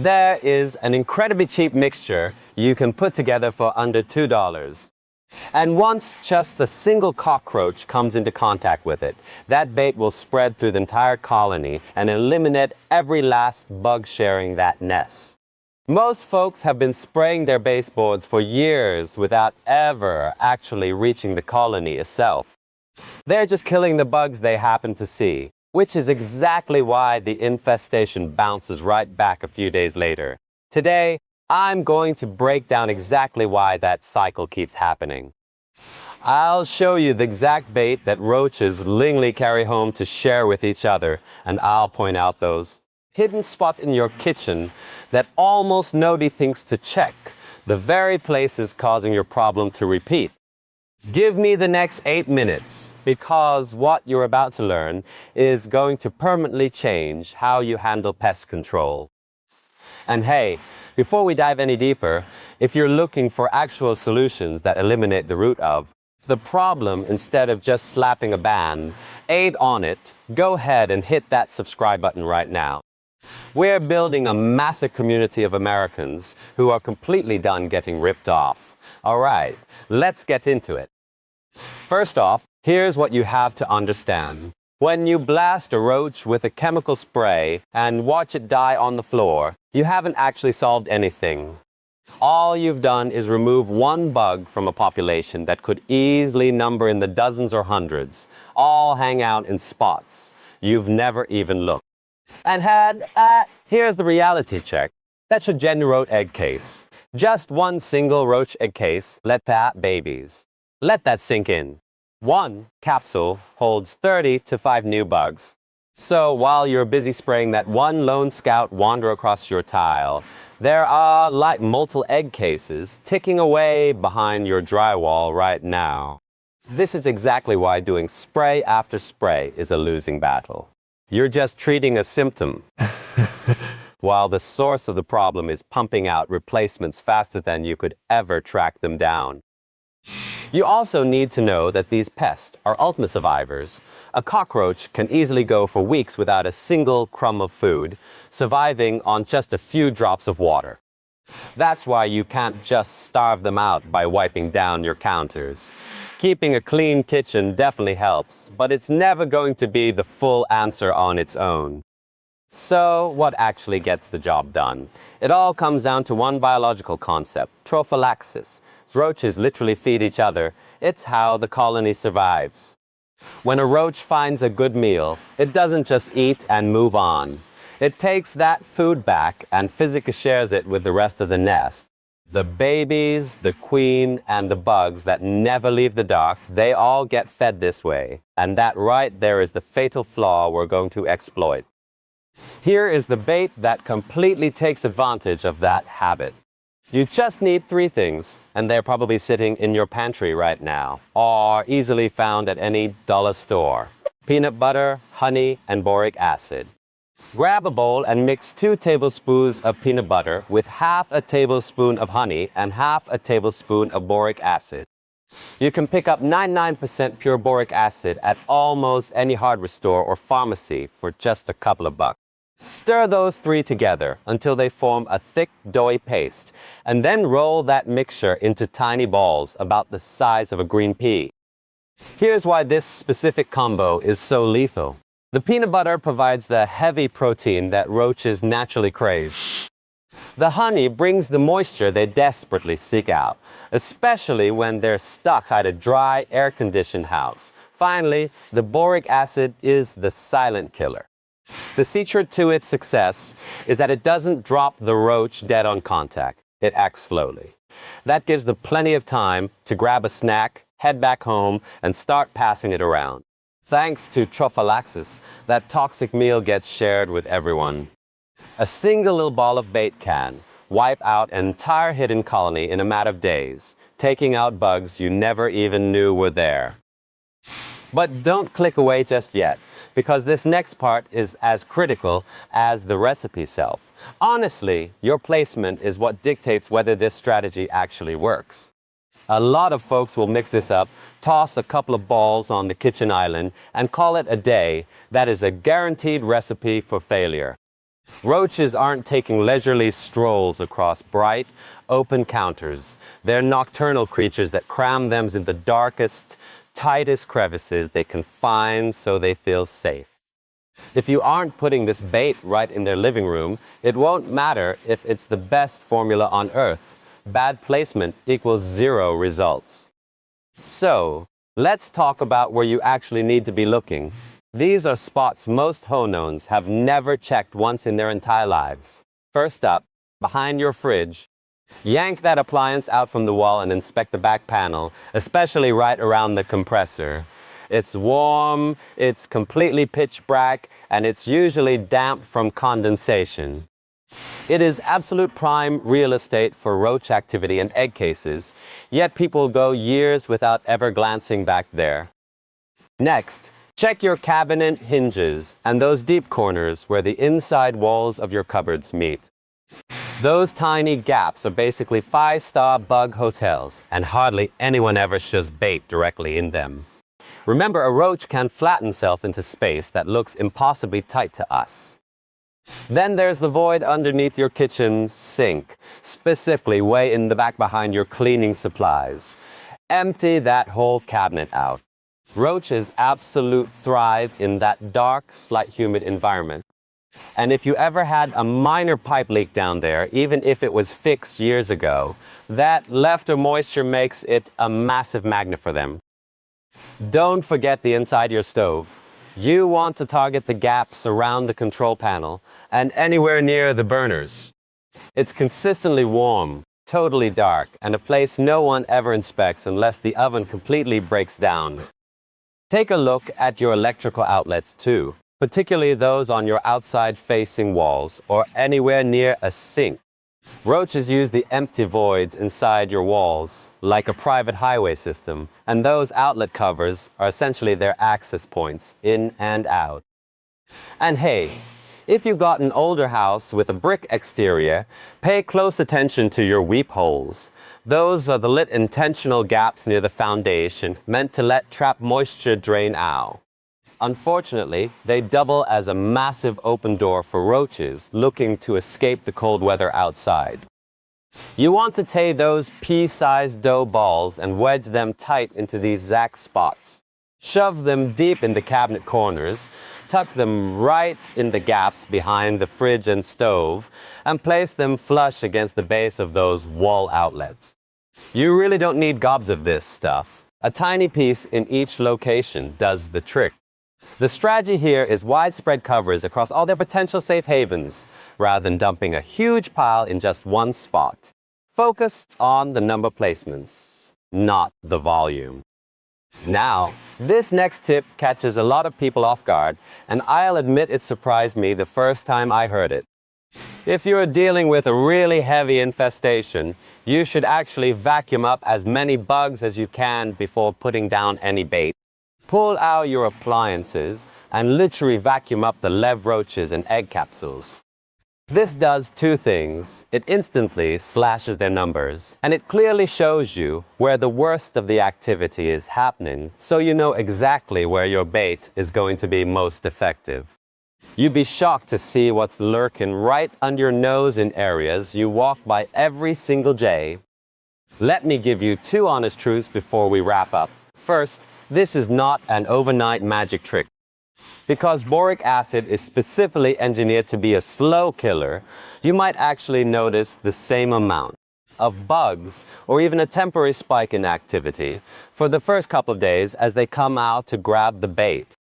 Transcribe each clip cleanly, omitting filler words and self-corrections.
There is an incredibly cheap mixture you can put together for under $2. And once just a single cockroach comes into contact with it, that bait will spread through the entire colony and eliminate every last bug sharing that nest. Most folks have been spraying their baseboards for years without ever actually reaching the colony itself. They're just killing the bugs they happen to see, which is exactly why the infestation bounces right back a few days later. Today, I'm going to break down exactly why that cycle keeps happening. I'll show you the exact bait that roaches willingly carry home to share with each other, and I'll point out those hidden spots in your kitchen that almost nobody thinks to check, the very places causing your problem to repeat. Give me the next 8 minutes, because what you're about to learn is going to permanently change how you handle pest control. And hey, before we dive any deeper, if you're looking for actual solutions that eliminate the root of the problem instead of just slapping a ban aid on it, go ahead and hit that subscribe button right now. We're building a massive community of Americans who are completely done getting ripped off. All right, let's get into it. First off, here's what you have to understand. When you blast a roach with a chemical spray and watch it die on the floor, you haven't actually solved anything. All you've done is remove one bug from a population that could easily number in the dozens or hundreds, all hang out in spots you've never even looked. And here's the reality check. That's your generate egg case. Just one single roach egg case let that babies. Let that sink in. One capsule holds 30 to 5 new bugs. So while you're busy spraying that one lone scout wander across your tile, there are like multiple egg cases ticking away behind your drywall right now. This is exactly why doing spray after spray is a losing battle. You're just treating a symptom, while the source of the problem is pumping out replacements faster than you could ever track them down. You also need to know that these pests are ultimate survivors. A cockroach can easily go for weeks without a single crumb of food, surviving on just a few drops of water. That's why you can't just starve them out by wiping down your counters. Keeping a clean kitchen definitely helps, but it's never going to be the full answer on its own. So, what actually gets the job done? It all comes down to one biological concept, trophallaxis. Roaches literally feed each other. It's how the colony survives. When a roach finds a good meal, it doesn't just eat and move on. It takes that food back and physically shares it with the rest of the nest. The babies, the queen, and the bugs that never leave the dark, they all get fed this way. And that right there is the fatal flaw we're going to exploit. Here is the bait that completely takes advantage of that habit. You just need 3 things, and they're probably sitting in your pantry right now, or easily found at any dollar store. Peanut butter, honey, and boric acid. Grab a bowl and mix 2 tablespoons of peanut butter with half a tablespoon of honey and half a tablespoon of boric acid. You can pick up 99% pure boric acid at almost any hardware store or pharmacy for just a couple of bucks. Stir those 3 together until they form a thick, doughy paste, and then roll that mixture into tiny balls about the size of a green pea. Here's why this specific combo is so lethal. The peanut butter provides the heavy protein that roaches naturally crave. The honey brings the moisture they desperately seek out, especially when they're stuck at a dry, air-conditioned house. Finally, the boric acid is the silent killer. The secret to its success is that it doesn't drop the roach dead on contact. It acts slowly. That gives them plenty of time to grab a snack, head back home, and start passing it around. Thanks to trophallaxis, that toxic meal gets shared with everyone. A single little ball of bait can wipe out an entire hidden colony in a matter of days, taking out bugs you never even knew were there. But don't click away just yet, because this next part is as critical as the recipe itself. Honestly, your placement is what dictates whether this strategy actually works. A lot of folks will mix this up, toss a couple of balls on the kitchen island, and call it a day. That is a guaranteed recipe for failure. Roaches aren't taking leisurely strolls across bright, open counters. They're nocturnal creatures that cram them in the darkest, tightest crevices they can find so they feel safe. If you aren't putting this bait right in their living room, it won't matter if it's the best formula on earth. Bad placement equals 0 results. So, let's talk about where you actually need to be looking. These are spots most honons have never checked once in their entire lives. First up, behind your fridge. Yank that appliance out from the wall and inspect the back panel, especially right around the compressor. It's warm, it's completely pitch black, and it's usually damp from condensation. It is absolute prime real estate for roach activity and egg cases, yet people go years without ever glancing back there. Next, check your cabinet hinges and those deep corners where the inside walls of your cupboards meet. Those tiny gaps are basically 5-star bug hotels, and hardly anyone ever shoves bait directly in them. Remember, a roach can flatten itself into space that looks impossibly tight to us. Then there's the void underneath your kitchen sink, specifically way in the back behind your cleaning supplies. Empty that whole cabinet out. Roaches absolutely thrive in that dark, slight humid environment. And if you ever had a minor pipe leak down there, even if it was fixed years ago, that leftover moisture makes it a massive magnet for them. Don't forget the inside your stove. You want to target the gaps around the control panel and anywhere near the burners. It's consistently warm, totally dark, and a place no one ever inspects unless the oven completely breaks down. Take a look at your electrical outlets too, particularly those on your outside-facing walls or anywhere near a sink. Roaches use the empty voids inside your walls like a private highway system, and those outlet covers are essentially their access points in and out. And hey, if you got an older house with a brick exterior, pay close attention to your weep holes. Those are the lit intentional gaps near the foundation meant to let trapped moisture drain out. Unfortunately, they double as a massive open door for roaches looking to escape the cold weather outside. You want to take those pea-sized dough balls and wedge them tight into these exact spots. Shove them deep in the cabinet corners, tuck them right in the gaps behind the fridge and stove, and place them flush against the base of those wall outlets. You really don't need gobs of this stuff. A tiny piece in each location does the trick. The strategy here is widespread coverage across all their potential safe havens, rather than dumping a huge pile in just one spot. Focus on the number placements, not the volume. Now, this next tip catches a lot of people off guard, and I'll admit it surprised me the first time I heard it. If you're dealing with a really heavy infestation, you should actually vacuum up as many bugs as you can before putting down any bait. Pull out your appliances and literally vacuum up the live roaches and egg capsules. This does two things. It instantly slashes their numbers, and it clearly shows you where the worst of the activity is happening, so you know exactly where your bait is going to be most effective. You'd be shocked to see what's lurking right under your nose in areas you walk by every single day. Let me give you two honest truths before we wrap up. First, this is not an overnight magic trick. Because boric acid is specifically engineered to be a slow killer, you might actually notice the same amount of bugs or even a temporary spike in activity for the first couple of days as they come out to grab the bait.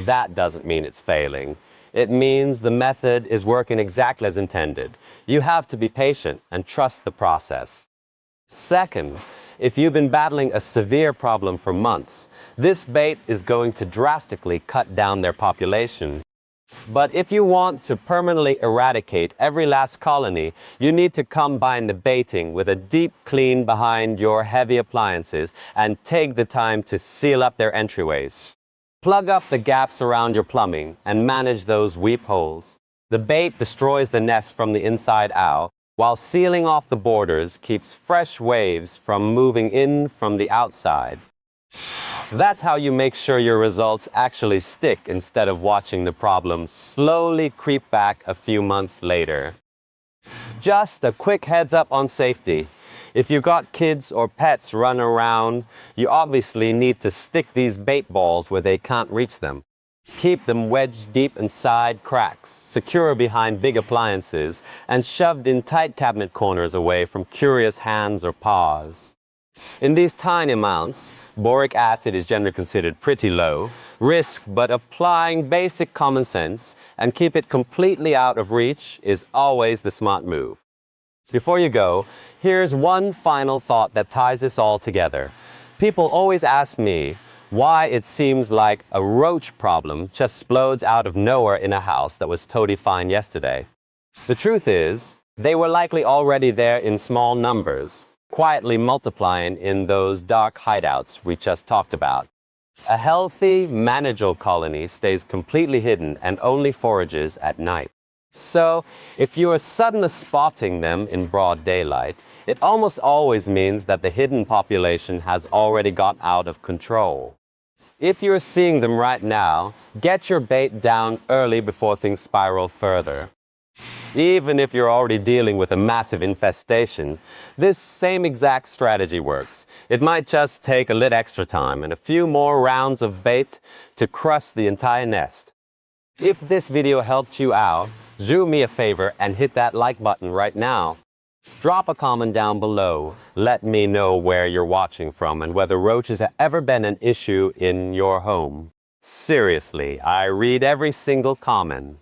That doesn't mean it's failing. It means the method is working exactly as intended. You have to be patient and trust the process. Second, if you've been battling a severe problem for months, this bait is going to drastically cut down their population. But if you want to permanently eradicate every last colony, you need to combine the baiting with a deep clean behind your heavy appliances and take the time to seal up their entryways. Plug up the gaps around your plumbing and manage those weep holes. The bait destroys the nest from the inside out, while sealing off the borders keeps fresh waves from moving in from the outside. That's how you make sure your results actually stick instead of watching the problem slowly creep back a few months later. Just a quick heads up on safety. If you've got kids or pets running around, you obviously need to stick these bait balls where they can't reach them. Keep them wedged deep inside cracks, secure behind big appliances, and shoved in tight cabinet corners away from curious hands or paws. In these tiny amounts, boric acid is generally considered pretty low risk, but applying basic common sense and keep it completely out of reach is always the smart move. Before you go, here's one final thought that ties this all together. People always ask me why it seems like a roach problem just explodes out of nowhere in a house that was totally fine yesterday. The truth is, they were likely already there in small numbers, quietly multiplying in those dark hideouts we just talked about. A healthy, manageable colony stays completely hidden and only forages at night. So, if you are suddenly spotting them in broad daylight, it almost always means that the hidden population has already got out of control. If you're seeing them right now, get your bait down early before things spiral further. Even if you're already dealing with a massive infestation, this same exact strategy works. It might just take a little extra time and a few more rounds of bait to crush the entire nest. If this video helped you out, do me a favor and hit that like button right now. Drop a comment down below. Let me know where you're watching from and whether roaches have ever been an issue in your home. Seriously, I read every single comment.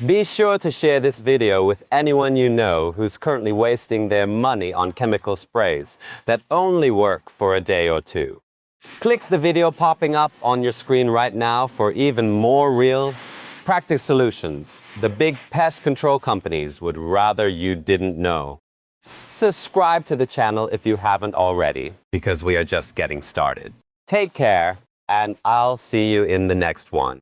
Be sure to share this video with anyone you know who's currently wasting their money on chemical sprays that only work for a day or two. Click the video popping up on your screen right now for even more real, practical solutions the big pest control companies would rather you didn't know. Subscribe to the channel if you haven't already, because we are just getting started. Take care, and I'll see you in the next one.